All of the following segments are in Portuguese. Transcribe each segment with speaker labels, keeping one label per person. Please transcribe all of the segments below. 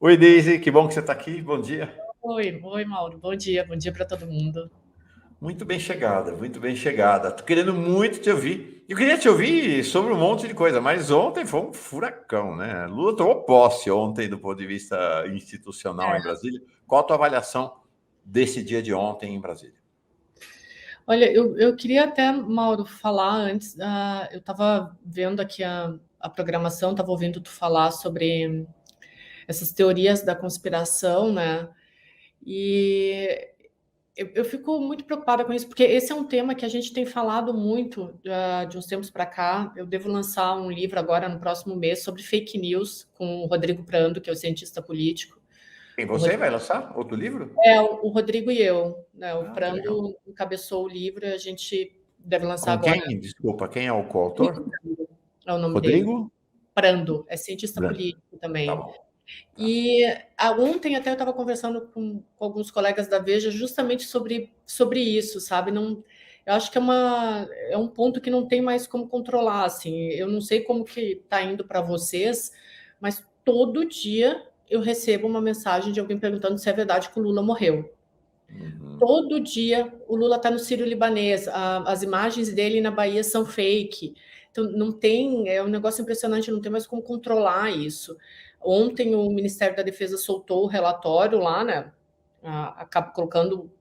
Speaker 1: Oi, Deise, que bom que você está aqui. Bom dia.
Speaker 2: Oi, Mauro. Bom dia para todo mundo.
Speaker 1: Muito bem chegada, muito bem chegada. Tô querendo muito te ouvir. Eu queria te ouvir sobre um monte de coisa, mas ontem foi um furacão, né? Lula tomou posse ontem do ponto de vista institucional em
Speaker 2: É,
Speaker 1: Brasília. Qual a tua avaliação desse dia de ontem em Brasília?
Speaker 2: olha, eu queria até, Mauro, falar antes. Eu estava vendo aqui a programação, estava ouvindo tu falar sobre essas teorias da conspiração, né? E eu fico muito preocupada com isso, porque esse é um tema que a gente tem falado muito de uns tempos para cá. Eu devo lançar um livro agora no próximo mês sobre fake news com o Rodrigo Prando, que é o cientista político.
Speaker 1: E
Speaker 2: O
Speaker 1: você vai lançar outro livro?
Speaker 2: o Rodrigo e eu, né? O
Speaker 1: Ah, que legal.
Speaker 2: Prando encabeçou o livro e a gente deve lançar
Speaker 1: Com
Speaker 2: agora.
Speaker 1: quem? Desculpa, quem é o
Speaker 2: Rodrigo
Speaker 1: coautor?
Speaker 2: Prando é o nome dele.
Speaker 1: Rodrigo
Speaker 2: Prando, é cientista
Speaker 1: Branco.
Speaker 2: político
Speaker 1: Tá
Speaker 2: também.
Speaker 1: bom. Tá.
Speaker 2: E ontem até eu estava conversando com alguns colegas da Veja justamente sobre isso, sabe? Não, eu acho que é um ponto que não tem mais como controlar, assim. Eu não sei como que está indo para vocês, mas todo dia eu recebo uma mensagem de alguém perguntando se é verdade que o Lula morreu.
Speaker 1: Uhum.
Speaker 2: Todo dia o Lula está no Sírio-Libanês, as imagens dele na Bahia são fake. Então, não tem, é um negócio impressionante, não tem mais como controlar isso. Ontem o Ministério da Defesa soltou o relatório lá, né? Acaba colocando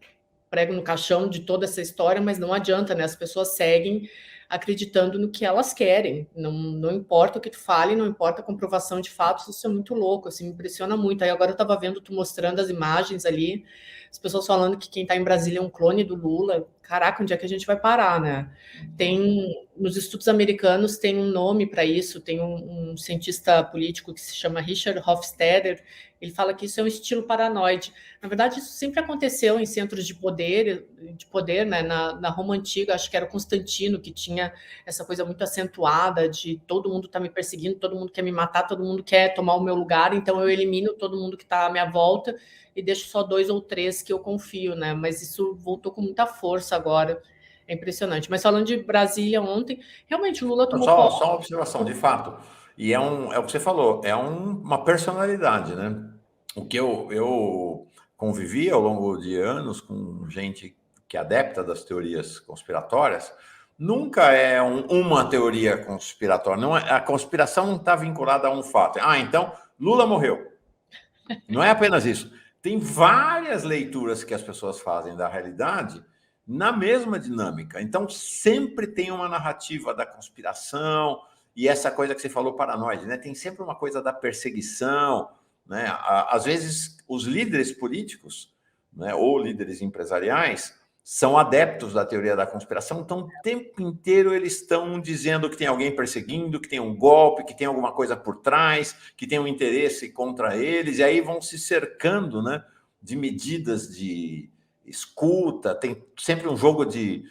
Speaker 2: prego no caixão de toda essa história, mas não adianta, né? As pessoas seguem acreditando no que elas querem. Não importa o que tu fale, não importa a comprovação de fatos, isso é muito louco, assim, me impressiona muito. Aí agora eu estava vendo tu mostrando as imagens ali, as pessoas falando que quem está em Brasília é um clone do Lula. Caraca, onde é que a gente vai parar, né? Nos estudos americanos tem um nome para isso, tem um cientista político que se chama Richard Hofstadter, ele fala que isso é um estilo paranoide. Na verdade, isso sempre aconteceu em centros de poder, né? Na Roma antiga, acho que era o Constantino que tinha essa coisa muito acentuada de todo mundo está me perseguindo, todo mundo quer me matar, todo mundo quer tomar o meu lugar, então eu elimino todo mundo que está à minha volta e deixo só dois ou três que eu confio, né? Mas isso voltou com muita força agora. É impressionante. Mas falando de Brasília ontem, realmente o Lula tomou
Speaker 1: Só
Speaker 2: posse.
Speaker 1: uma observação, de fato. E é o que você falou, uma personalidade, né? O que eu convivi ao longo de anos com gente que é adepta das teorias conspiratórias, nunca é uma teoria conspiratória. Não é, a conspiração não está vinculada a um fato. Ah, então Lula morreu. Não é apenas isso. Tem várias leituras que as pessoas fazem da realidade na mesma dinâmica. Então, sempre tem uma narrativa da conspiração e essa coisa que você falou, paranoide, né? Tem sempre uma coisa da perseguição, né? Às vezes, os líderes políticos, né, ou líderes empresariais, são adeptos da teoria da conspiração, então o tempo inteiro eles estão dizendo que tem alguém perseguindo, que tem um golpe, que tem alguma coisa por trás, que tem um interesse contra eles, e aí vão se cercando, né, de medidas de escuta, tem sempre um jogo de,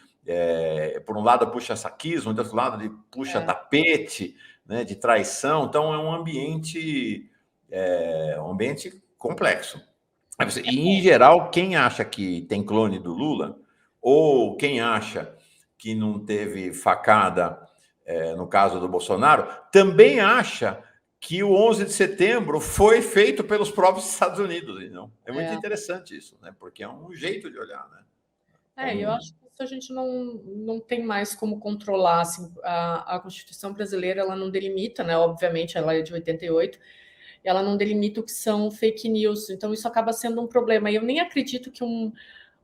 Speaker 1: por um lado, puxa-saquismo, do outro lado, de puxa-tapete, né, de traição, então é um ambiente complexo. E, em geral, quem acha que tem clone do Lula, ou quem acha que não teve facada, no caso do Bolsonaro, também acha que o 11 de setembro foi feito pelos próprios Estados Unidos. Não? É muito
Speaker 2: É,
Speaker 1: interessante isso, né? Porque é um jeito de olhar. Né?
Speaker 2: eu
Speaker 1: Então,
Speaker 2: acho que isso a gente não tem mais como controlar. Assim, a Constituição brasileira ela não delimita, né? Obviamente, ela é de 88, e ela não delimita o que são fake news, então isso acaba sendo um problema. E eu nem acredito que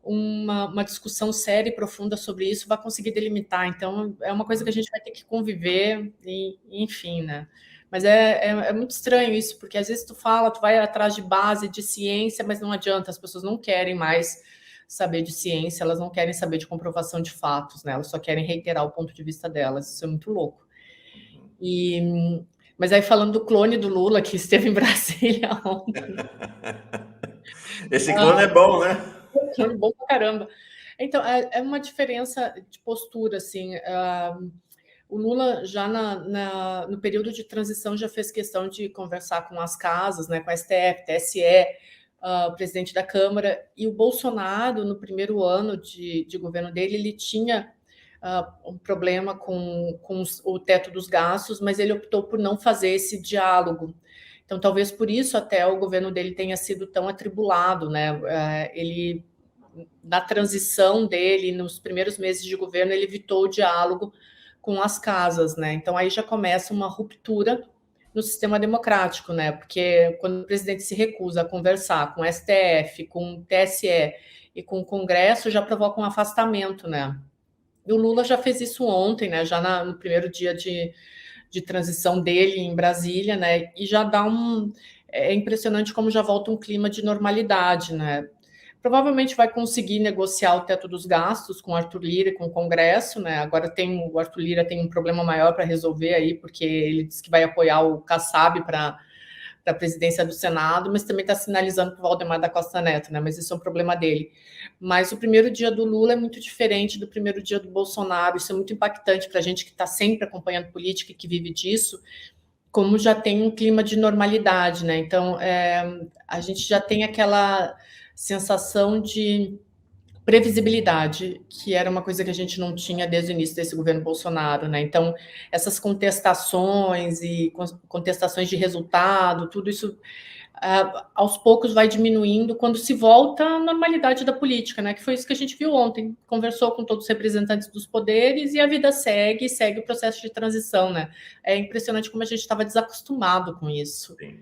Speaker 2: uma discussão séria e profunda sobre isso vai conseguir delimitar. Então, é uma coisa que a gente vai ter que conviver, e, enfim, né? Mas é muito estranho isso, porque às vezes tu fala, tu vai atrás de base, de ciência, mas não adianta, as pessoas não querem mais saber de ciência, elas não querem saber de comprovação de fatos, né? Elas só querem reiterar o ponto de vista delas. Isso é muito louco. E, mas aí falando do clone do Lula que esteve em Brasília ontem,
Speaker 1: esse clone é bom, né?
Speaker 2: clone bom pra caramba. Então, é uma diferença de postura, assim. O Lula já no período de transição já fez questão de conversar com as casas, né, com a STF, TSE, o presidente da Câmara, e o Bolsonaro, no primeiro ano de governo dele, ele tinha um problema com o teto dos gastos, mas ele optou por não fazer esse diálogo. Então, talvez por isso até o governo dele tenha sido tão atribulado, né? Ele, na transição dele, nos primeiros meses de governo, ele evitou o diálogo com as casas, né? Então, aí já começa uma ruptura no sistema democrático, né? Porque quando o presidente se recusa a conversar com o STF, com o TSE e com o Congresso, já provoca um afastamento, né? E o Lula já fez isso ontem, né? Já no primeiro dia de transição dele em Brasília, né? E já dá é impressionante como já volta um clima de normalidade, né? Provavelmente vai conseguir negociar o teto dos gastos com o Arthur Lira e com o Congresso, né? Agora o Arthur Lira tem um problema maior para resolver aí, porque ele disse que vai apoiar o Kassab para a presidência do Senado, mas também está sinalizando para o Valdemar da Costa Neto, né? Mas isso é um problema dele. Mas o primeiro dia do Lula é muito diferente do primeiro dia do Bolsonaro. Isso é muito impactante para a gente que está sempre acompanhando política e que vive disso, como já tem um clima de normalidade, né? Então, a gente já tem aquela sensação de previsibilidade, que era uma coisa que a gente não tinha desde o início desse governo Bolsonaro, né? Então, essas contestações e contestações de resultado, tudo isso aos poucos vai diminuindo quando se volta à normalidade da política, né? Que foi isso que a gente viu ontem. Conversou com todos os representantes dos poderes e a vida segue o processo de transição, né? É impressionante como a gente estava desacostumado com isso.
Speaker 1: Sim.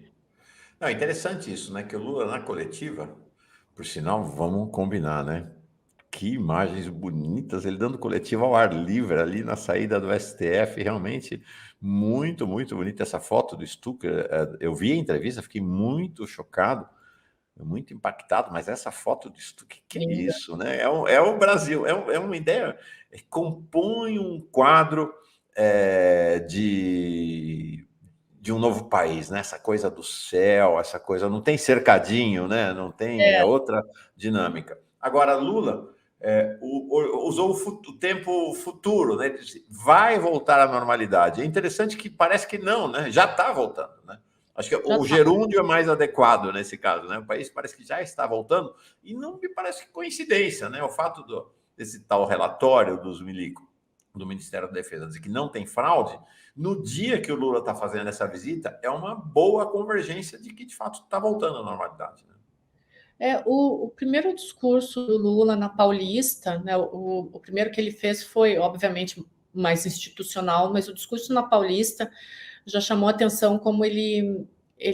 Speaker 1: Não, é interessante isso, né? Que o Lula na coletiva, por sinal, vamos combinar, né? Que imagens bonitas, ele dando coletiva ao ar livre ali na saída do STF, realmente muito, muito bonita essa foto do Stucker. Eu vi a entrevista, fiquei muito chocado, muito impactado, mas essa foto do Stucker, que é isso, né? É o Brasil, é uma ideia, compõe um quadro de um novo país, né? Essa coisa do céu, essa coisa, não tem cercadinho, né? Não tem, outra dinâmica. Agora, Lula usou o tempo futuro, né? Vai voltar à normalidade. É interessante que parece que não, né? Já está voltando, né? Acho que o gerúndio é mais adequado nesse caso, né? O país parece que já está voltando e não me parece que coincidência, né? O fato desse tal relatório dos milico do Ministério da Defesa dizer que não tem fraude, no dia que o Lula está fazendo essa visita, é uma boa convergência de que, de fato, está voltando à normalidade, né?
Speaker 2: O primeiro discurso do Lula na Paulista, né, o primeiro que ele fez foi, obviamente, mais institucional, mas o discurso na Paulista já chamou atenção como ele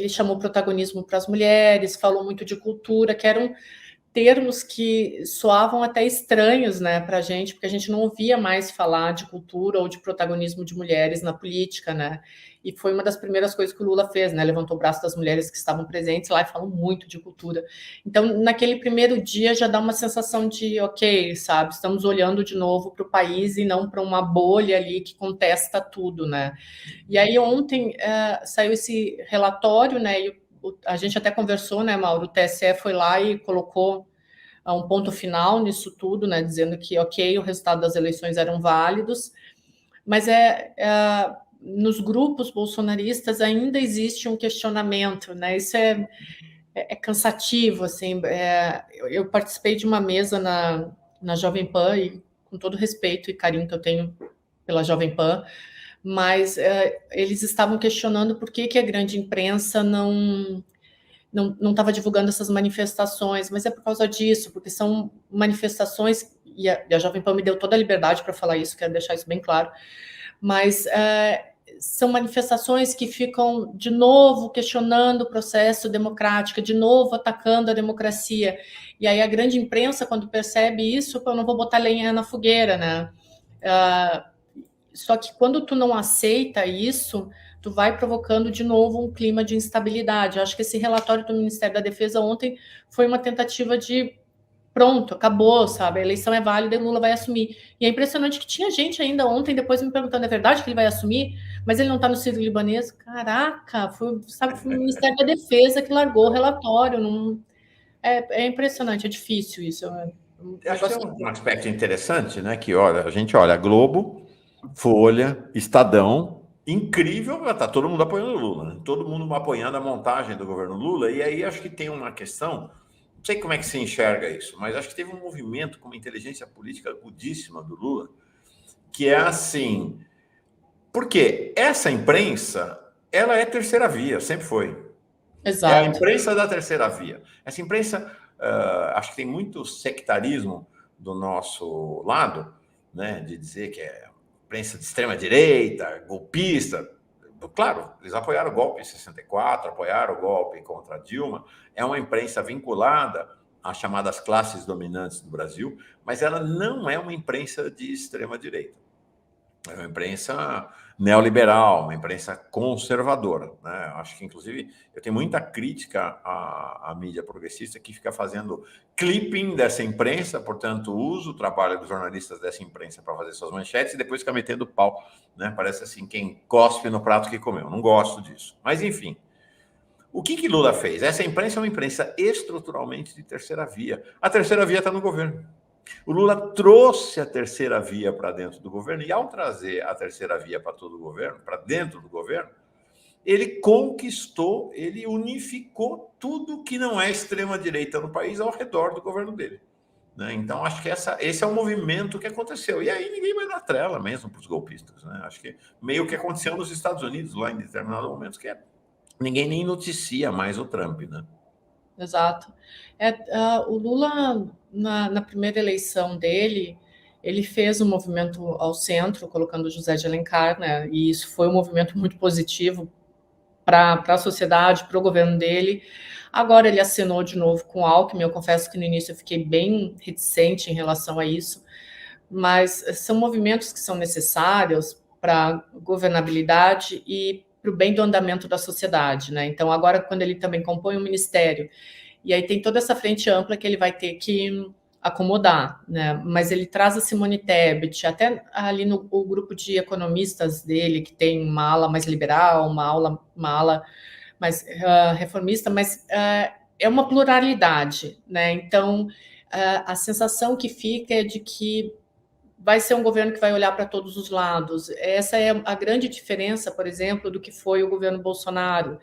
Speaker 2: chamou protagonismo para as mulheres, falou muito de cultura, que eram termos que soavam até estranhos, né, para a gente, porque a gente não ouvia mais falar de cultura ou de protagonismo de mulheres na política, né? E foi uma das primeiras coisas que o Lula fez, né? Levantou o braço das mulheres que estavam presentes lá e falou muito de cultura. Então, naquele primeiro dia já dá uma sensação de, ok, sabe, estamos olhando de novo para o país e não para uma bolha ali que contesta tudo, né? E aí ontem saiu esse relatório, né? E a gente até conversou, né, Mauro? O TSE foi lá e colocou um ponto final nisso tudo, né, dizendo que, ok, o resultado das eleições eram válidos, mas nos grupos bolsonaristas ainda existe um questionamento, né? Isso é cansativo, assim. Eu participei de uma mesa na Jovem Pan, e com todo respeito e carinho que eu tenho pela Jovem Pan, mas eles estavam questionando por que a grande imprensa não estava divulgando essas manifestações, mas é por causa disso, porque são manifestações, e a Jovem Pan me deu toda a liberdade para falar isso, quero deixar isso bem claro, mas são manifestações que ficam, de novo, questionando o processo democrático, de novo atacando a democracia, e aí a grande imprensa, quando percebe isso, eu não vou botar lenha na fogueira, né? Só que quando tu não aceita isso, tu vai provocando de novo um clima de instabilidade. Eu acho que esse relatório do Ministério da Defesa ontem foi uma tentativa de pronto, acabou, sabe? A eleição é válida e Lula vai assumir. E é impressionante que tinha gente ainda ontem, depois me perguntando, é verdade que ele vai assumir? Mas ele não está no Sírio-Libanês? Caraca, foi o Ministério da Defesa que largou o relatório. Não... É impressionante, é difícil isso.
Speaker 1: Acho que é um aspecto interessante, né? Que, olha, a gente olha Globo, Folha, Estadão, incrível, tá todo mundo apoiando o Lula, né? Todo mundo apoiando a montagem do governo Lula, e aí acho que tem uma questão, não sei como é que se enxerga isso, mas acho que teve um movimento com uma inteligência política agudíssima do Lula, que é assim, porque essa imprensa, ela é terceira via, sempre foi. É a
Speaker 2: Exato.
Speaker 1: imprensa da terceira via. Essa imprensa, acho que tem muito sectarismo do nosso lado, né, de dizer que é imprensa de extrema-direita, golpista. Claro, eles apoiaram o golpe em 64, apoiaram o golpe contra Dilma. É uma imprensa vinculada às chamadas classes dominantes do Brasil, mas ela não é uma imprensa de extrema-direita. É uma imprensa neoliberal, uma imprensa conservadora, né? Acho que, inclusive, eu tenho muita crítica à mídia progressista que fica fazendo clipping dessa imprensa, portanto, usa o trabalho dos jornalistas dessa imprensa para fazer suas manchetes e depois fica metendo pau, né? Parece assim, quem cospe no prato que comeu. Não gosto disso. Mas, enfim, o que Lula fez? Essa imprensa é uma imprensa estruturalmente de terceira via. A terceira via está no governo. O Lula trouxe a terceira via para dentro do governo, e ao trazer a terceira via para todo o governo, para dentro do governo, ele conquistou, ele unificou tudo que não é extrema-direita no país ao redor do governo dele. Né? Então, acho que esse é o movimento que aconteceu. E aí ninguém vai dar trela mesmo para os golpistas. Né? Acho que meio que aconteceu nos Estados Unidos, lá em determinado momento, que ninguém nem noticia mais o Trump. Né?
Speaker 2: Exato. O Lula, na primeira eleição dele, ele fez um movimento ao centro, colocando José de Alencar, né? E isso foi um movimento muito positivo para a sociedade, para o governo dele. Agora ele assinou de novo com o Alckmin. Eu confesso que no início eu fiquei bem reticente em relação a isso, mas são movimentos que são necessários para a governabilidade e para o bem do andamento da sociedade, né? Então, agora, quando ele também compõe um ministério, e aí tem toda essa frente ampla que ele vai ter que acomodar, né? Mas ele traz a Simone Tebet, até ali no o grupo de economistas dele, que tem uma ala mais liberal, uma ala mais reformista, mas é uma pluralidade, né? Então, a sensação que fica é de que vai ser um governo que vai olhar para todos os lados. Essa é a grande diferença, por exemplo, do que foi o governo Bolsonaro.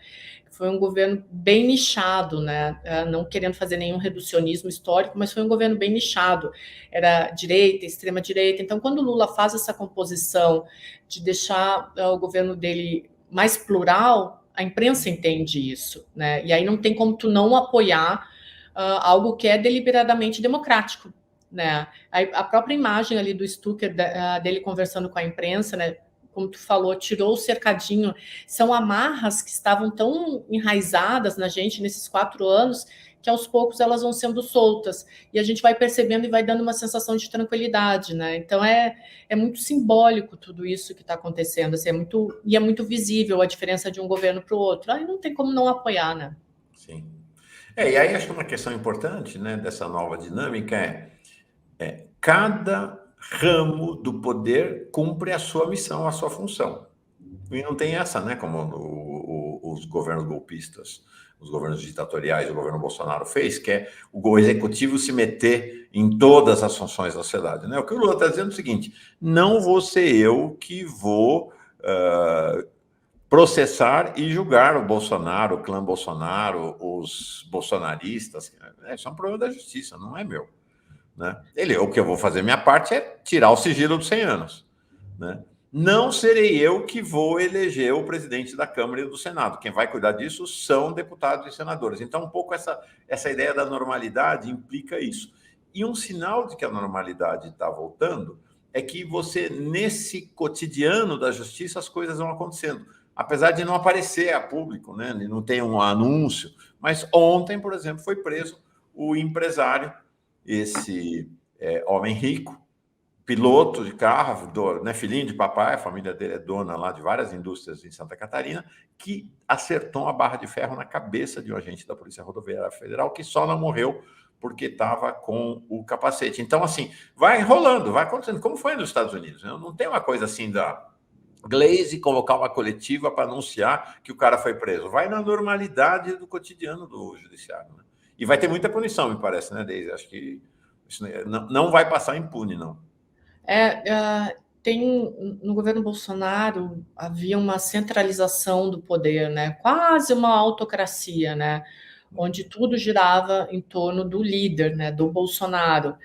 Speaker 2: Foi um governo bem nichado, né? Não querendo fazer nenhum reducionismo histórico, mas foi um governo bem nichado. Era direita, extrema direita. Então, quando o Lula faz essa composição de deixar o governo dele mais plural, a imprensa entende isso, né? E aí não tem como tu não apoiar algo que é deliberadamente democrático, né? A própria imagem ali do Stucker, dele conversando com a imprensa, né? Como tu falou, tirou o cercadinho. São amarras que estavam tão enraizadas na gente nesses 4 anos que aos poucos elas vão sendo soltas e a gente vai percebendo e vai dando uma sensação de tranquilidade, né? Então é muito simbólico tudo isso que está acontecendo, assim, é muito visível a diferença de um governo para o outro. Aí não tem como não apoiar, né?
Speaker 1: Sim. E aí acho que uma questão importante, né, dessa nova dinâmica cada ramo do poder cumpre a sua missão, a sua função. E não tem essa, né, como os governos golpistas, os governos ditatoriais, o governo Bolsonaro fez, que é o executivo se meter em todas as funções da sociedade. Né? O que o Lula está dizendo é o seguinte: não vou ser eu que vou processar e julgar o Bolsonaro, o clã Bolsonaro, os bolsonaristas. Isso é um problema da justiça, não é meu. Né? O que eu vou fazer minha parte é tirar o sigilo dos 100 anos. Né? Não serei eu que vou eleger o presidente da Câmara e do Senado. Quem vai cuidar disso são deputados e senadores. Então, um pouco essa ideia da normalidade implica isso. E um sinal de que a normalidade está voltando é que você, nesse cotidiano da justiça, as coisas vão acontecendo. Apesar de não aparecer a público, né? Não tem um anúncio. Mas ontem, por exemplo, foi preso o empresário, esse homem rico, piloto de carro, né, filhinho de papai, a família dele é dona lá de várias indústrias em Santa Catarina, que acertou uma barra de ferro na cabeça de um agente da Polícia Rodoviária Federal, que só não morreu porque estava com o capacete. Então, assim, vai rolando, vai acontecendo, como foi nos Estados Unidos. Né? Não tem uma coisa assim da Glaze convocar uma coletiva para anunciar que o cara foi preso. Vai na normalidade do cotidiano do judiciário. Né? E vai ter muita punição, me parece, né, Deise? Acho que isso não vai passar impune, não.
Speaker 2: No governo Bolsonaro havia uma centralização do poder, né? Quase uma autocracia, né? Onde tudo girava em torno do líder, né? Do Bolsonaro.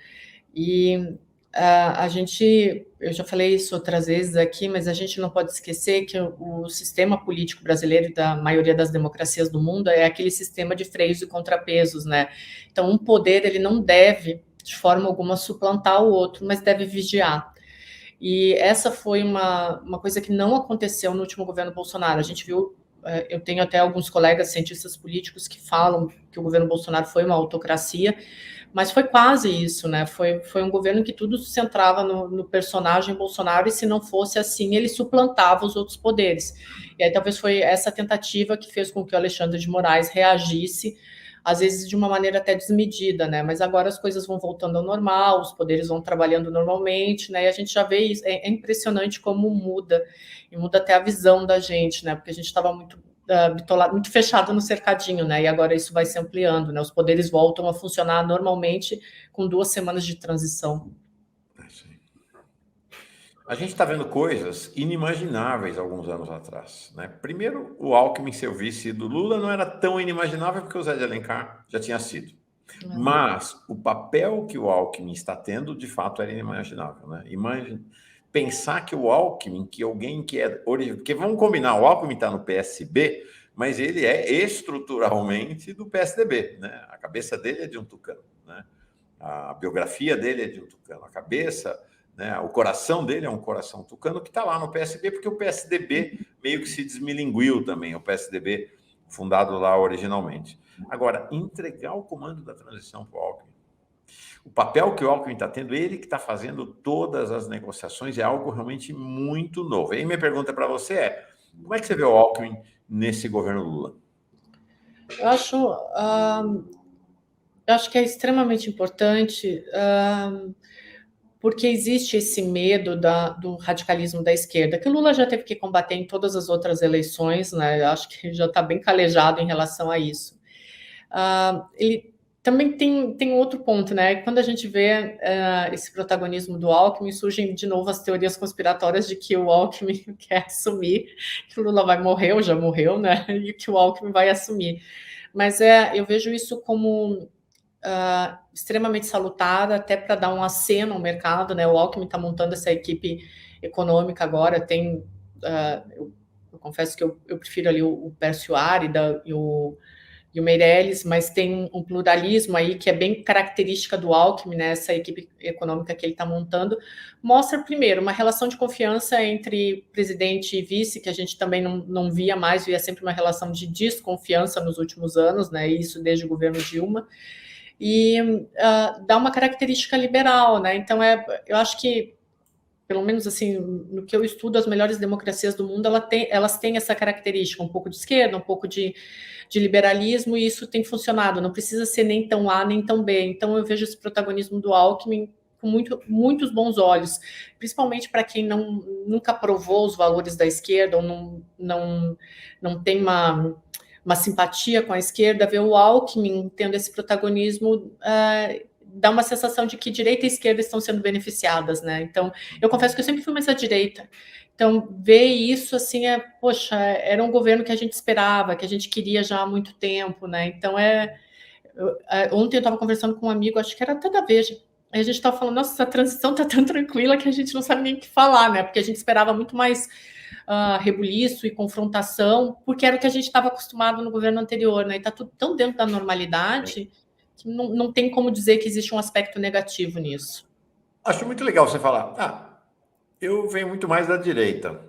Speaker 2: E eu já falei isso outras vezes aqui, mas a gente não pode esquecer que o sistema político brasileiro e da maioria das democracias do mundo é aquele sistema de freios e contrapesos, né? Então, um poder, ele não deve, de forma alguma, suplantar o outro, mas deve vigiar. E essa foi uma coisa que não aconteceu no último governo Bolsonaro. A gente viu, eu tenho até alguns colegas cientistas políticos que falam que o governo Bolsonaro foi uma autocracia, mas foi quase isso, né? Foi um governo que tudo se centrava no personagem Bolsonaro, e se não fosse assim, ele suplantava os outros poderes. E aí talvez foi essa tentativa que fez com que o Alexandre de Moraes reagisse, às vezes de uma maneira até desmedida, né? Mas agora as coisas vão voltando ao normal, os poderes vão trabalhando normalmente, né? E a gente já vê isso, é impressionante como muda, e muda até a visão da gente, né? Porque a gente estava muito bitolado, muito fechado no cercadinho, né? E agora isso vai se ampliando, né? Os poderes voltam a funcionar normalmente com 2 semanas de transição.
Speaker 1: A gente está vendo coisas inimagináveis alguns anos atrás, né? Primeiro, o Alckmin ser o vice do Lula não era tão inimaginável porque o Zé de Alencar já tinha sido. Mas o papel que o Alckmin está tendo, de fato, era inimaginável, né? Imagina, pensar que o Alckmin, que alguém que é... Porque vamos combinar, o Alckmin está no PSB, mas ele é estruturalmente do PSDB, né? A cabeça dele é de um tucano, né? A biografia dele é de um tucano, a cabeça... Né? O coração dele é um coração tucano que está lá no PSB, porque o PSDB meio que se desmilinguiu também, o PSDB fundado lá originalmente. Agora, entregar o comando da transição para o Alckmin, o papel que o Alckmin está tendo, ele que está fazendo todas as negociações, é algo realmente muito novo. E aí minha pergunta para você é, como é que você vê o Alckmin nesse governo Lula?
Speaker 2: Eu acho que é extremamente importante, porque existe esse medo do radicalismo da esquerda, que o Lula já teve que combater em todas as outras eleições, né? Eu acho que já está bem calejado em relação a isso. Ele também tem outro ponto, né? Quando a gente vê esse protagonismo do Alckmin, surgem de novo as teorias conspiratórias de que o Alckmin quer assumir, que o Lula vai morrer, ou já morreu, né? E que o Alckmin vai assumir. Mas eu vejo isso como extremamente salutar, até para dar um aceno ao mercado, né? O Alckmin está montando essa equipe econômica agora, eu confesso que eu prefiro ali o Pércio Arida e o Meirelles, mas tem um pluralismo aí que é bem característica do Alckmin, né? Essa equipe econômica que ele está montando, mostra, primeiro, uma relação de confiança entre presidente e vice, que a gente também não via mais, via sempre uma relação de desconfiança nos últimos anos, né? Isso desde o governo Dilma, e dá uma característica liberal, né? Então, eu acho que, pelo menos assim, no que eu estudo, as melhores democracias do mundo, elas têm essa característica, um pouco de esquerda, um pouco de liberalismo, e isso tem funcionado, não precisa ser nem tão A, nem tão B. Então, eu vejo esse protagonismo do Alckmin com muitos bons olhos, principalmente para quem nunca provou os valores da esquerda, ou não tem uma simpatia com a esquerda, ver o Alckmin tendo esse protagonismo dá uma sensação de que direita e esquerda estão sendo beneficiadas, né? Então, eu confesso que eu sempre fui mais à direita. Então, ver isso, assim, poxa, era um governo que a gente esperava, que a gente queria já há muito tempo, né? Então, ontem eu estava conversando com um amigo, acho que era até da Veja, aí a gente estava falando, nossa, essa transição está tão tranquila que a gente não sabe nem o que falar, né? Porque a gente esperava muito mais rebuliço e confrontação, porque era o que a gente estava acostumado no governo anterior, né? E está tudo tão dentro da normalidade que não tem como dizer que existe um aspecto negativo nisso.
Speaker 1: Acho muito legal você falar, eu venho muito mais da direita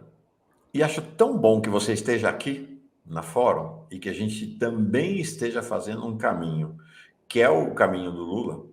Speaker 1: e acho tão bom que você esteja aqui na Fórum e que a gente também esteja fazendo um caminho, que é o caminho do Lula,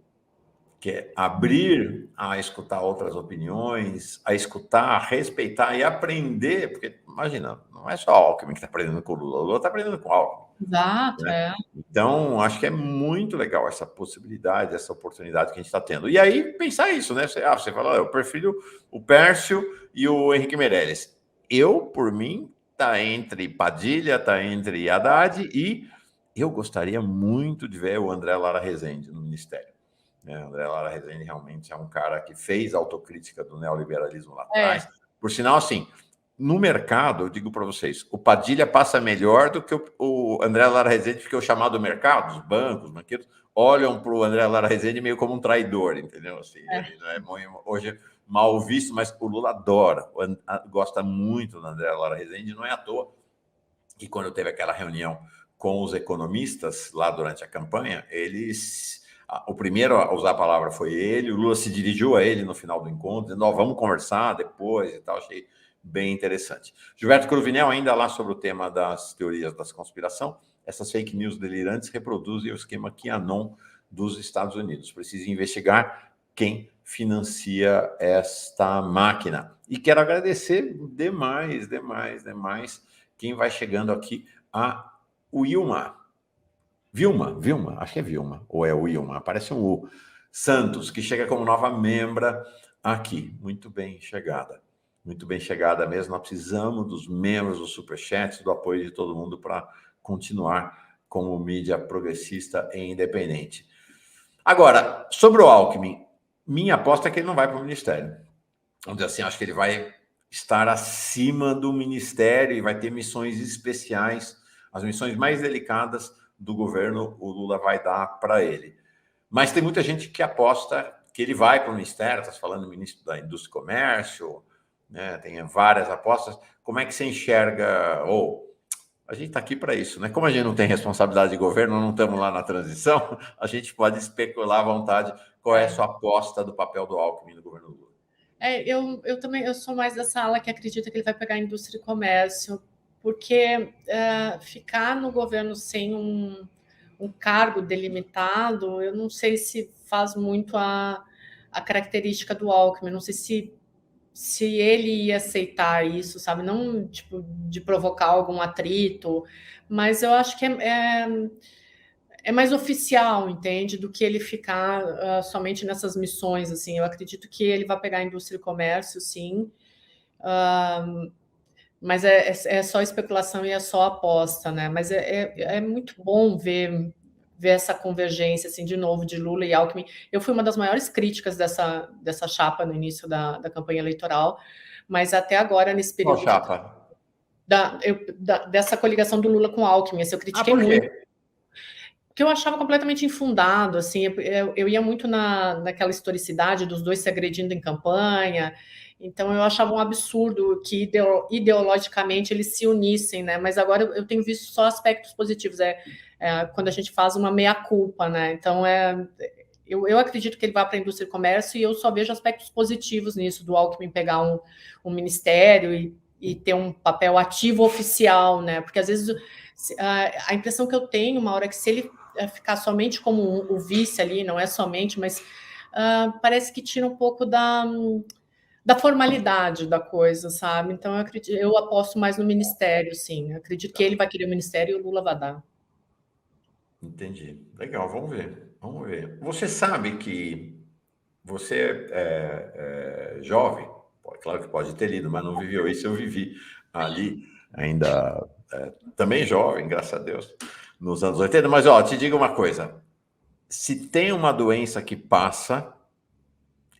Speaker 1: que é abrir a escutar outras opiniões, a escutar, a respeitar e aprender, porque, imagina, não é só Alckmin que está aprendendo com o Lula está aprendendo com o Alckmin.
Speaker 2: Exato,
Speaker 1: né? Então, acho que é muito legal essa possibilidade, essa oportunidade que a gente está tendo. E aí, pensar isso, né? Você fala, eu prefiro o Pércio e o Henrique Meirelles. Eu, por mim, tá entre Padilha, tá entre Haddad e eu gostaria muito de ver o André Lara Rezende no Ministério. André Lara Rezende realmente é um cara que fez autocrítica do neoliberalismo lá atrás. Por sinal, assim, no mercado, eu digo para vocês, o Padilha passa melhor do que o André Lara Rezende, porque o chamado mercado, os bancos, os banqueiros, olham para o André Lara Rezende meio como um traidor, entendeu? Assim, ele não é hoje mal visto, mas o Lula adora, gosta muito do André Lara Rezende, não é à toa que quando teve aquela reunião com os economistas lá durante a campanha, o primeiro a usar a palavra foi ele, o Lula se dirigiu a ele no final do encontro, dizendo, vamos conversar depois e tal, achei bem interessante. Gilberto Cruvinel, ainda lá sobre o tema das teorias da conspiração, essas fake news delirantes reproduzem o esquema QAnon dos Estados Unidos. Precisa investigar quem financia esta máquina. E quero agradecer demais quem vai chegando aqui, a Wilma, acho que é Vilma, ou é Wilma, aparece um U, Santos, que chega como nova membra aqui. Muito bem chegada mesmo. Nós precisamos dos membros, do Superchat, do apoio de todo mundo para continuar como mídia progressista e independente. Agora, sobre o Alckmin, minha aposta é que ele não vai para o Ministério. Vamos dizer assim, acho que ele vai estar acima do Ministério e vai ter missões especiais, as missões mais delicadas do governo, o Lula vai dar para ele. Mas tem muita gente que aposta que ele vai para o Ministério, está falando do ministro da Indústria e Comércio, né? Tem várias apostas. Como é que você enxerga? A gente está aqui para isso, né? Como a gente não tem responsabilidade de governo, não estamos lá na transição, a gente pode especular à vontade qual é a sua aposta do papel do Alckmin no governo Lula.
Speaker 2: Eu também eu sou mais dessa ala que acredita que ele vai pegar a indústria e comércio, porque ficar no governo sem um cargo delimitado, eu não sei se faz muito a característica do Alckmin, não sei se ele ia aceitar isso, sabe? Não tipo de provocar algum atrito, mas eu acho que é mais oficial, entende? Do que ele ficar somente nessas missões, assim. Eu acredito que ele vai pegar a indústria e comércio, sim. Mas é só especulação e é só aposta, né? Mas é muito bom ver essa convergência, assim, de novo, de Lula e Alckmin. Eu fui uma das maiores críticas dessa chapa no início da campanha eleitoral, mas até agora, nesse período...
Speaker 1: Qual chapa?
Speaker 2: Dessa coligação do Lula com Alckmin, assim, eu critiquei muito. Que eu achava completamente infundado, assim, eu ia muito naquela historicidade dos dois se agredindo em campanha, então eu achava um absurdo que ideologicamente eles se unissem, né? Mas agora eu tenho visto só aspectos positivos, quando a gente faz uma meia-culpa, né? Então eu acredito que ele vai para a indústria e comércio e eu só vejo aspectos positivos nisso, do Alckmin pegar um ministério e ter um papel ativo oficial, né? Porque às vezes a impressão que eu tenho, uma hora, é que se ele ficar somente como o vice ali, não é somente, mas parece que tira um pouco da formalidade da coisa, sabe? Então eu aposto mais no ministério, sim. Eu acredito que ele vai querer o ministério e o Lula vai dar.
Speaker 1: Entendi. Legal, vamos ver. Você sabe que você é jovem, claro que pode ter lido, mas não viveu isso, eu vivi ali ainda também jovem, graças a Deus, nos anos 80. Mas, te digo uma coisa, se tem uma doença que passa,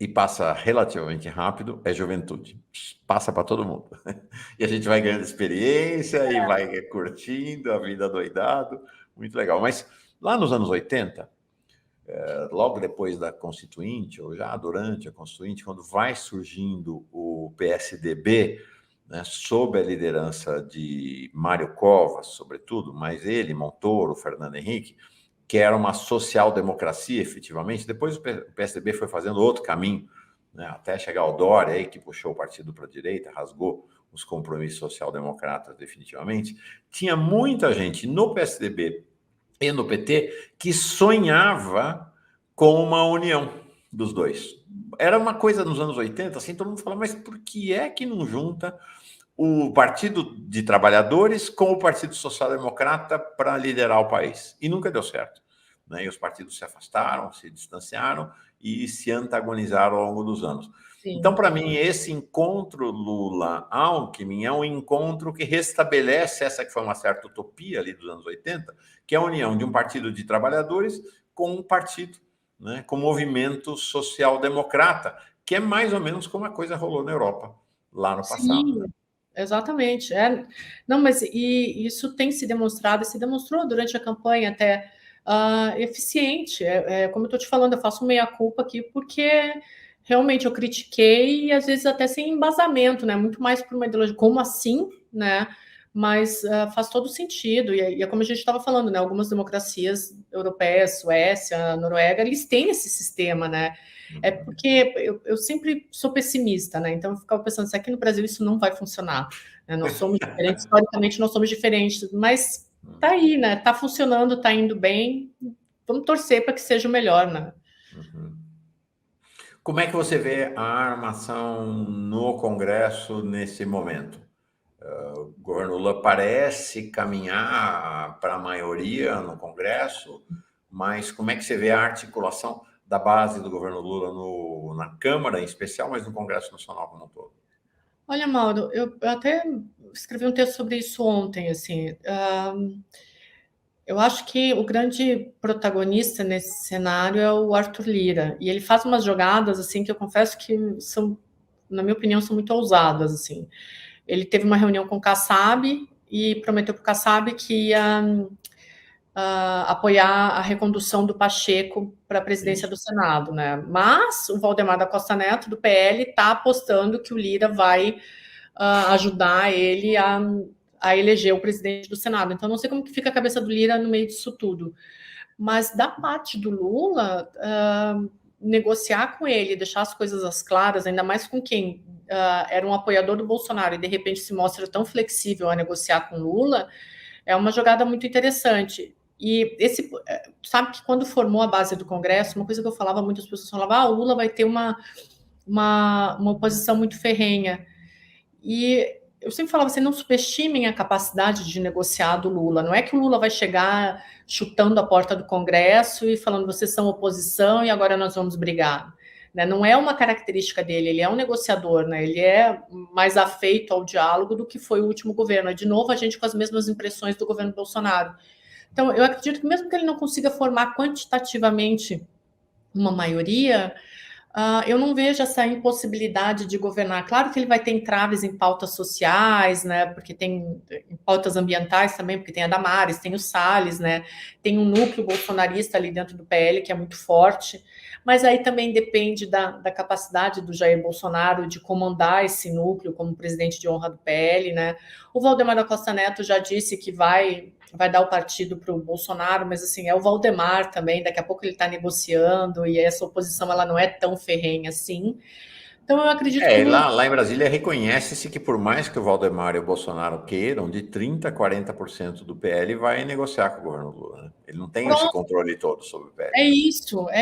Speaker 1: e passa relativamente rápido, é juventude. Passa para todo mundo. E a gente vai ganhando experiência e vai curtindo a vida doidado. Muito legal. Mas lá nos anos 80, logo depois da Constituinte, ou já durante a Constituinte, quando vai surgindo o PSDB, né, sob a liderança de Mário Covas, sobretudo, mas ele, Montoro, Fernando Henrique, que era uma social-democracia, efetivamente. Depois o PSDB foi fazendo outro caminho, né, até chegar ao Dória, aí, que puxou o partido para a direita, rasgou os compromissos social-democratas definitivamente. Tinha muita gente no PSDB e no PT que sonhava com uma união dos dois. Era uma coisa nos anos 80, assim, todo mundo falava, mas por que é que não junta o Partido de Trabalhadores com o Partido Social Democrata para liderar o país? E nunca deu certo, né? E os partidos se afastaram, se distanciaram e se antagonizaram ao longo dos anos. Sim. Então, para mim, esse encontro Lula-Alckmin é um encontro que restabelece essa que foi uma certa utopia ali dos anos 80, que é a união de um partido de trabalhadores com um partido, né, com movimento social-democrata, que é mais ou menos como a coisa rolou na Europa lá no passado.
Speaker 2: Sim. Exatamente. Não, mas isso tem se demonstrado, se demonstrou durante a campanha até eficiente. Como eu estou te falando, eu faço meia-culpa aqui porque realmente eu critiquei e às vezes até sem embasamento, né? Muito mais por uma ideologia, como assim, né? Mas faz todo sentido. E é como a gente estava falando, né? Algumas democracias europeias, Suécia, Noruega, eles têm esse sistema, né? É porque eu sempre sou pessimista, né? Então eu ficava pensando, se aqui no Brasil isso não vai funcionar, né? Nós somos diferentes, historicamente nós somos diferentes, mas tá aí, né? Tá funcionando, tá indo bem. Vamos torcer para que seja o melhor, né?
Speaker 1: Como é que você vê a armação no Congresso nesse momento? O governo Lula parece caminhar para a maioria no Congresso, mas como é que você vê a articulação da base do governo Lula na Câmara, em especial, mas no Congresso Nacional como um todo?
Speaker 2: Olha, Mauro, eu até escrevi um texto sobre isso ontem, assim. Eu acho que o grande protagonista nesse cenário é o Arthur Lira, e ele faz umas jogadas, assim, que eu confesso que são, na minha opinião, são muito ousadas, assim. Ele teve uma reunião com o Kassab e prometeu para o Kassab que ia apoiar a recondução do Pacheco para a presidência do Senado, né? Mas o Valdemar da Costa Neto, do PL, está apostando que o Lira vai ajudar ele a eleger o presidente do Senado. Então, não sei como que fica a cabeça do Lira no meio disso tudo. Mas da parte do Lula, negociar com ele, deixar as coisas às claras, ainda mais com quem era um apoiador do Bolsonaro e de repente se mostra tão flexível a negociar com Lula, é uma jogada muito interessante. E sabe que quando formou a base do Congresso, uma coisa que eu falava, muitas pessoas falavam, o Lula vai ter uma oposição muito ferrenha. E eu sempre falava, você não subestimem a capacidade de negociar do Lula. Não é que o Lula vai chegar chutando a porta do Congresso e falando, vocês são oposição e agora nós vamos brigar. Né? Não é uma característica dele, ele é um negociador, né? Ele é mais afeito ao diálogo do que foi o último governo. De novo, a gente com as mesmas impressões do governo Bolsonaro. Então, eu acredito que mesmo que ele não consiga formar quantitativamente uma maioria, eu não vejo essa impossibilidade de governar. Claro que ele vai ter entraves em pautas sociais, né? Porque tem em pautas ambientais também, porque tem a Damares, tem o Salles, né? Tem um núcleo bolsonarista ali dentro do PL que é muito forte, mas aí também depende da capacidade do Jair Bolsonaro de comandar esse núcleo como presidente de honra do PL, né? O Valdemar da Costa Neto já disse que vai dar o partido para o Bolsonaro, mas assim, é o Valdemar também, daqui a pouco ele está negociando, e essa oposição ela não é tão ferrenha assim. Então eu acredito que não.
Speaker 1: Lá em Brasília reconhece-se que por mais que o Valdemar e o Bolsonaro queiram, de 30% a 40% do PL vai negociar com o governo Lula. Né? Ele não tem esse controle todo sobre o PL.
Speaker 2: É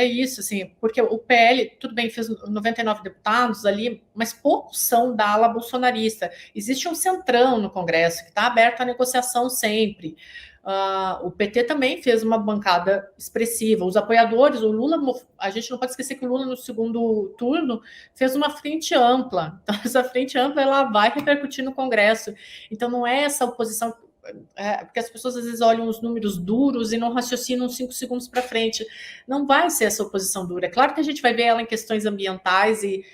Speaker 2: isso, assim, porque o PL, tudo bem, fez 99 deputados ali, mas poucos são da ala bolsonarista. Existe um centrão no Congresso que está aberto à negociação sempre. O PT também fez uma bancada expressiva. Os apoiadores, o Lula, a gente não pode esquecer que o Lula, no segundo turno, fez uma frente ampla. Então, essa frente ampla ela vai repercutir no Congresso. Então, não é essa oposição. Porque as pessoas às vezes olham os números duros e não raciocinam 5 segundos para frente. Não vai ser essa oposição dura. É claro que a gente vai ver ela em questões ambientais e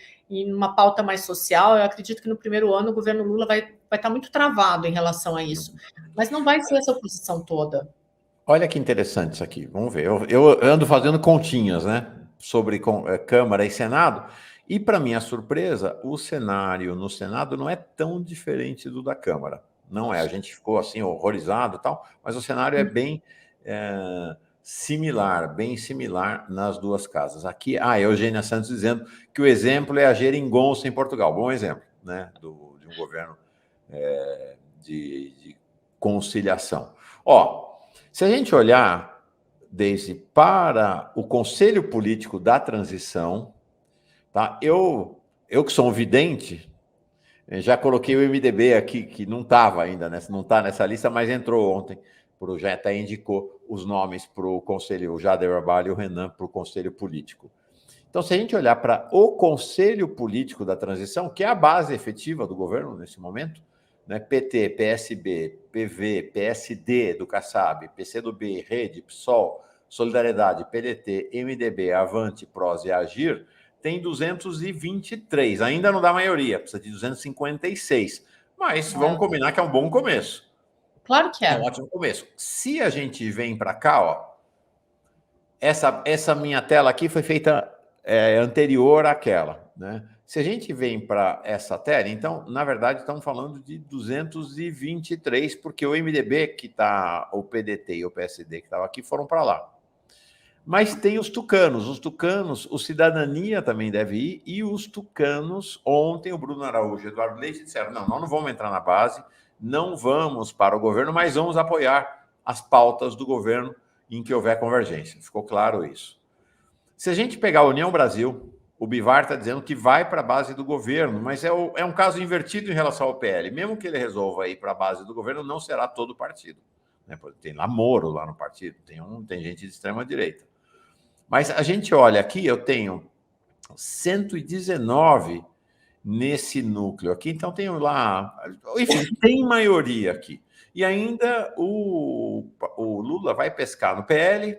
Speaker 2: numa pauta mais social. Eu acredito que no primeiro ano o governo Lula vai estar muito travado em relação a isso. Mas não vai ser essa oposição toda.
Speaker 1: Olha que interessante isso aqui. Vamos ver. Eu ando fazendo continhas, né? Sobre Câmara e Senado. E, para minha surpresa, o cenário no Senado não é tão diferente do da Câmara. Não é. A gente ficou assim horrorizado e tal, mas o cenário é bem bem similar nas duas casas. Aqui, Eugênia Santos dizendo que o exemplo é a geringonça em Portugal. Bom exemplo, né? De um governo de conciliação. Se a gente olhar, Deise, para o Conselho Político da Transição, tá? Eu que sou um vidente, já coloquei o MDB aqui, que não estava ainda, não está nessa lista, mas entrou ontem. O projeto até indicou os nomes para o Conselho, o Jader Abal e o Renan, para o Conselho Político. Então, se a gente olhar para o Conselho Político da Transição, que é a base efetiva do governo nesse momento, né? PT, PSB, PV, PSD do Kassab, PCdoB, Rede, PSOL, Solidariedade, PDT, MDB, Avante, PROS e Agir, tem 223. Ainda não dá maioria, precisa de 256. mas vamos combinar que é um bom começo.
Speaker 2: Claro que
Speaker 1: É
Speaker 2: é.
Speaker 1: um ótimo começo. Se a gente vem para cá, ó, essa minha tela aqui foi feita anterior àquela, né? Se a gente vem para essa tela, então, na verdade, estamos falando de 223, porque o MDB que está, o PDT e o PSD que estavam aqui foram para lá. Mas tem os tucanos, o Cidadania também deve ir, e os tucanos, ontem o Bruno Araújo e o Eduardo Leite disseram, não, nós não vamos entrar na base, não vamos para o governo, mas vamos apoiar as pautas do governo em que houver convergência. Ficou claro isso. Se a gente pegar a União Brasil, o Bivar está dizendo que vai para a base do governo, mas é um caso invertido em relação ao PL. Mesmo que ele resolva ir para a base do governo, não será todo o partido. Tem lá Moro lá no partido, tem gente de extrema-direita. Mas a gente olha aqui, eu tenho 119 nesse núcleo aqui, então tenho lá... Enfim, tem maioria aqui. E ainda o Lula vai pescar no PL,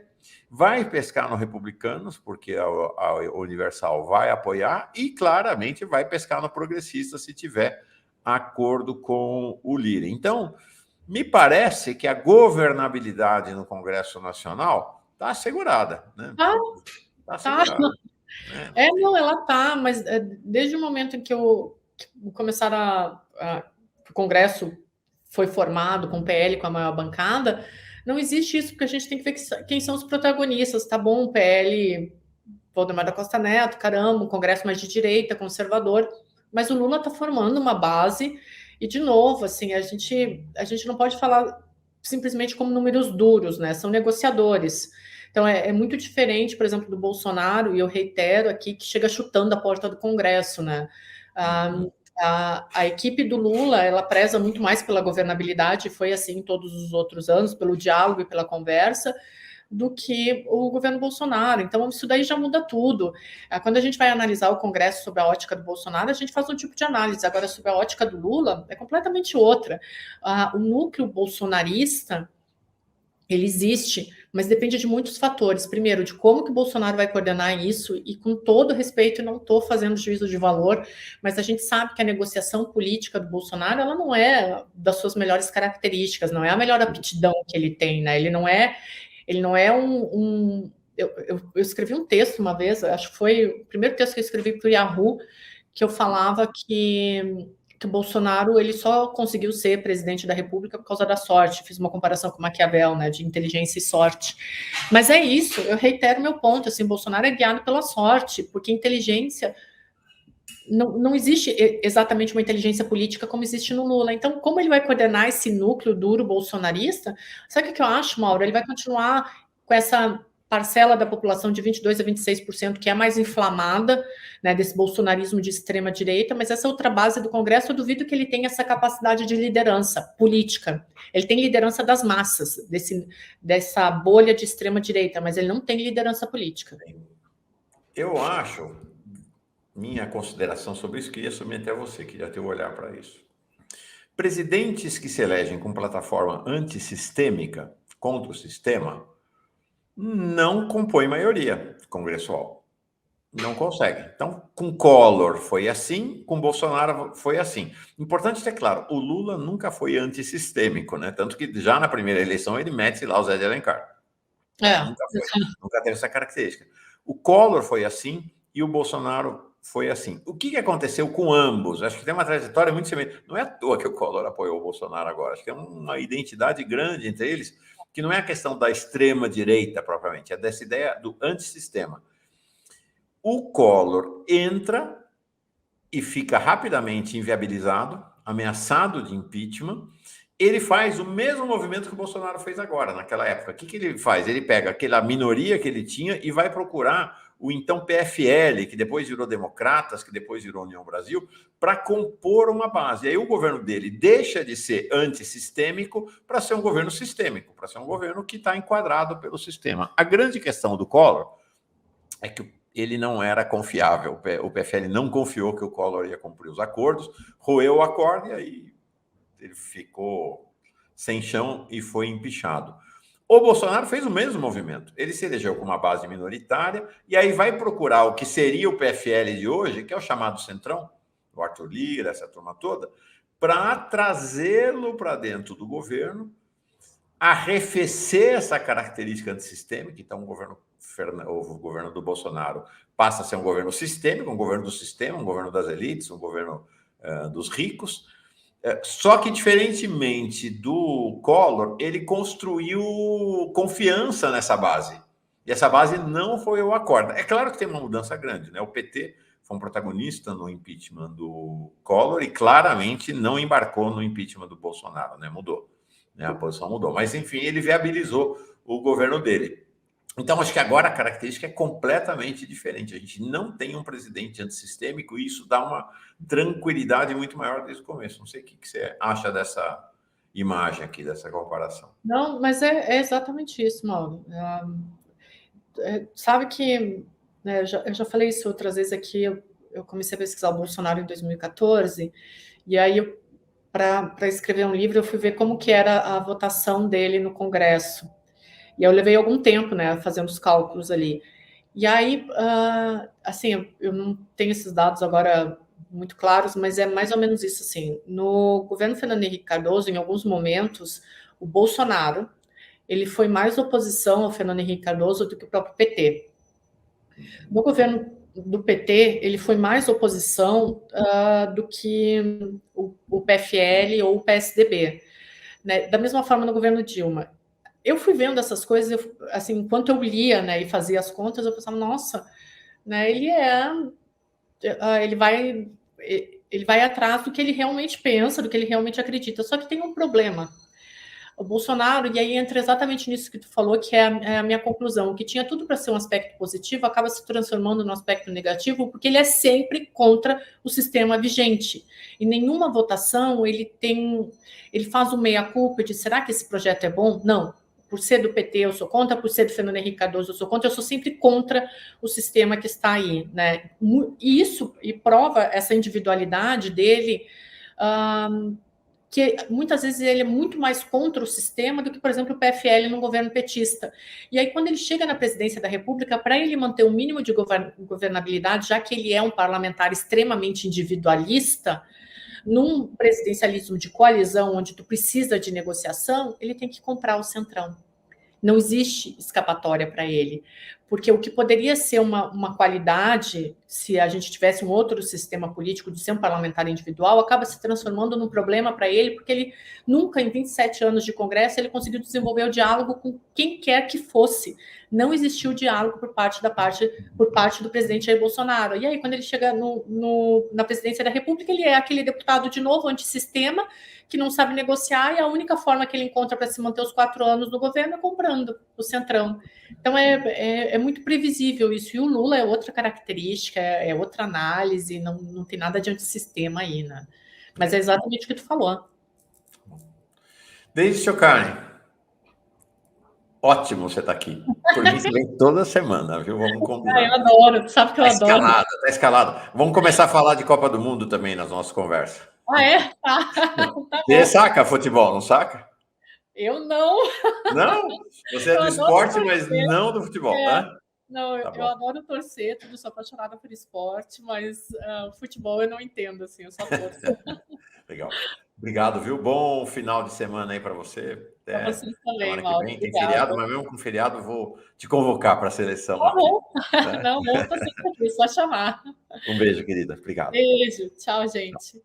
Speaker 1: vai pescar no Republicanos, porque a Universal vai apoiar, e claramente vai pescar no Progressista se tiver acordo com o Lira. Então, me parece que a governabilidade no Congresso Nacional está assegurada, né? Está assegurada.
Speaker 2: Não, ela tá, mas desde o momento em que começaram o Congresso foi formado com o PL, com a maior bancada, não existe isso, porque a gente tem que ver quem são os protagonistas, tá bom? O PL, Valdemar da Costa Neto, caramba, um Congresso mais de direita, conservador, mas o Lula tá formando uma base, e de novo, assim, a gente não pode falar simplesmente como números duros, né? São negociadores. Então, é muito diferente, por exemplo, do Bolsonaro, e eu reitero aqui, que chega chutando a porta do Congresso, né? A equipe do Lula, ela preza muito mais pela governabilidade, foi assim todos os outros anos, pelo diálogo e pela conversa, do que o governo Bolsonaro. Então, isso daí já muda tudo. Quando a gente vai analisar o Congresso sob a ótica do Bolsonaro, a gente faz um tipo de análise. Agora, sob a ótica do Lula, é completamente outra. O núcleo bolsonarista, ele existe, mas depende de muitos fatores. Primeiro, de como que o Bolsonaro vai coordenar isso, e com todo respeito, não estou fazendo juízo de valor, mas a gente sabe que a negociação política do Bolsonaro, ela não é das suas melhores características, não é a melhor aptidão que ele tem, né? Ele não é eu escrevi um texto uma vez, acho que foi o primeiro texto que eu escrevi para o Yahoo, que eu falava que o Bolsonaro ele só conseguiu ser presidente da República por causa da sorte. Fiz uma comparação com Maquiavel, né, de inteligência e sorte. Mas é isso, eu reitero meu ponto, assim, Bolsonaro é guiado pela sorte, porque inteligência não existe exatamente uma inteligência política como existe no Lula. Então, como ele vai coordenar esse núcleo duro bolsonarista? Sabe o que eu acho, Mauro? Ele vai continuar com essa parcela da população de 22% a 26%, que é mais inflamada, né, desse bolsonarismo de extrema-direita, mas essa outra base do Congresso, eu duvido que ele tenha essa capacidade de liderança política. Ele tem liderança das massas, dessa bolha de extrema-direita, mas ele não tem liderança política.
Speaker 1: Eu acho, minha consideração sobre isso, queria submeter a você, queria ter um olhar para isso. Presidentes que se elegem com plataforma antissistêmica contra o sistema não compõem maioria congressual. Não conseguem. Então, com Collor foi assim, com Bolsonaro foi assim. Importante ter claro, o Lula nunca foi antissistêmico, né? Tanto que já na primeira eleição ele mete lá o Zé de Alencar. Nunca teve essa característica. O Collor foi assim e o Bolsonaro foi assim. O que aconteceu com ambos? Acho que tem uma trajetória muito semelhante. Não é à toa que o Collor apoiou o Bolsonaro agora. Acho que tem uma identidade grande entre eles, que não é a questão da extrema-direita propriamente, é dessa ideia do antissistema. O Collor entra e fica rapidamente inviabilizado, ameaçado de impeachment. Ele faz o mesmo movimento que o Bolsonaro fez agora, naquela época. O que ele faz? Ele pega aquela minoria que ele tinha e vai procurar o então PFL, que depois virou Democratas, que depois virou União Brasil, para compor uma base. E aí o governo dele deixa de ser antissistêmico para ser um governo sistêmico, para ser um governo que está enquadrado pelo sistema. A grande questão do Collor é que ele não era confiável. O PFL não confiou que o Collor ia cumprir os acordos, roeu o acordo e aí ele ficou sem chão e foi empichado. O Bolsonaro fez o mesmo movimento. Ele se elegeu com uma base minoritária e aí vai procurar o que seria o PFL de hoje, que é o chamado Centrão, o Arthur Lira, essa turma toda, para trazê-lo para dentro do governo, arrefecer essa característica antissistêmica. Então, o governo do Bolsonaro passa a ser um governo sistêmico, um governo do sistema, um governo das elites, um governo dos ricos. Só que, diferentemente do Collor, ele construiu confiança nessa base. E essa base não foi o acordo. É claro que tem uma mudança grande, né? O PT foi um protagonista no impeachment do Collor e claramente não embarcou no impeachment do Bolsonaro, né? Mudou, né? A posição mudou. Mas, enfim, ele viabilizou o governo dele. Então, acho que agora a característica é completamente diferente. A gente não tem um presidente antissistêmico e isso dá uma tranquilidade muito maior desde o começo. Não sei o que você acha dessa imagem aqui, dessa comparação.
Speaker 2: Não, mas é exatamente isso, Mauro. Sabe que, né, eu já falei isso outras vezes aqui, eu comecei a pesquisar o Bolsonaro em 2014, e aí, para escrever um livro, eu fui ver como que era a votação dele no Congresso. E eu levei algum tempo, né, fazendo os cálculos ali. E aí, assim, eu não tenho esses dados agora muito claros, mas é mais ou menos isso, assim. No governo Fernando Henrique Cardoso, em alguns momentos, o Bolsonaro, ele foi mais oposição ao Fernando Henrique Cardoso do que o próprio PT. No governo do PT, ele foi mais oposição do que o PFL ou o PSDB. Né? Da mesma forma, no governo Dilma. Eu fui vendo essas coisas, assim, enquanto eu lia, né, e fazia as contas, eu pensava, nossa, né, ele vai atrás do que ele realmente pensa, do que ele realmente acredita. Só que tem um problema. O Bolsonaro, e aí entra exatamente nisso que tu falou, que é a minha conclusão. O que tinha tudo para ser um aspecto positivo acaba se transformando num aspecto negativo, porque ele é sempre contra o sistema vigente. Em nenhuma votação ele faz o meia-culpa de será que esse projeto é bom? Não. Por ser do PT eu sou contra, por ser do Fernando Henrique Cardoso eu sou contra, eu sou sempre contra o sistema que está aí, né? E isso prova essa individualidade dele, que muitas vezes ele é muito mais contra o sistema do que, por exemplo, o PFL no governo petista. E aí, quando ele chega na presidência da República, para ele manter o mínimo de governabilidade, já que ele é um parlamentar extremamente individualista, num presidencialismo de coalizão, onde tu precisa de negociação, ele tem que comprar o Centrão. Não existe escapatória para ele. Porque o que poderia ser uma qualidade, se a gente tivesse um outro sistema político de ser um parlamentar individual, acaba se transformando num problema para ele, porque ele nunca, em 27 anos de Congresso, ele conseguiu desenvolver o diálogo com quem quer que fosse. Não existiu diálogo por parte do presidente Jair Bolsonaro. E aí, quando ele chega na presidência da República, ele é aquele deputado de novo, antissistema, que não sabe negociar, e a única forma que ele encontra para se manter os 4 anos no governo é comprando o Centrão. Então, é muito previsível isso. E o Lula é outra característica, é outra análise, não tem nada de antissistema aí, né? Mas é exatamente o que tu falou.
Speaker 1: Desde seu Karen, ótimo você estar aqui. Por mim, você vem toda semana, viu? Vamos combinar.
Speaker 2: Eu adoro, tu sabe que eu adoro.
Speaker 1: Tá escalado. Vamos começar a falar de Copa do Mundo também nas nossas conversas.
Speaker 2: É? Tá
Speaker 1: você saca futebol, não saca?
Speaker 2: Eu não.
Speaker 1: Não? Você é do esporte, mas não do futebol, né?
Speaker 2: Não, eu adoro torcer, tudo, sou apaixonada por esporte, mas futebol eu não entendo, assim, eu só torço.
Speaker 1: Legal. Obrigado, viu? Bom final de semana aí para você.
Speaker 2: Para vocês também,
Speaker 1: Mauro. Tem feriado, mas mesmo com feriado vou te convocar para a seleção.
Speaker 2: Tá bom. Né? Não, vamos torcer para isso, só chamar.
Speaker 1: Um beijo, querida. Obrigado.
Speaker 2: Beijo. Tchau, gente. Tchau.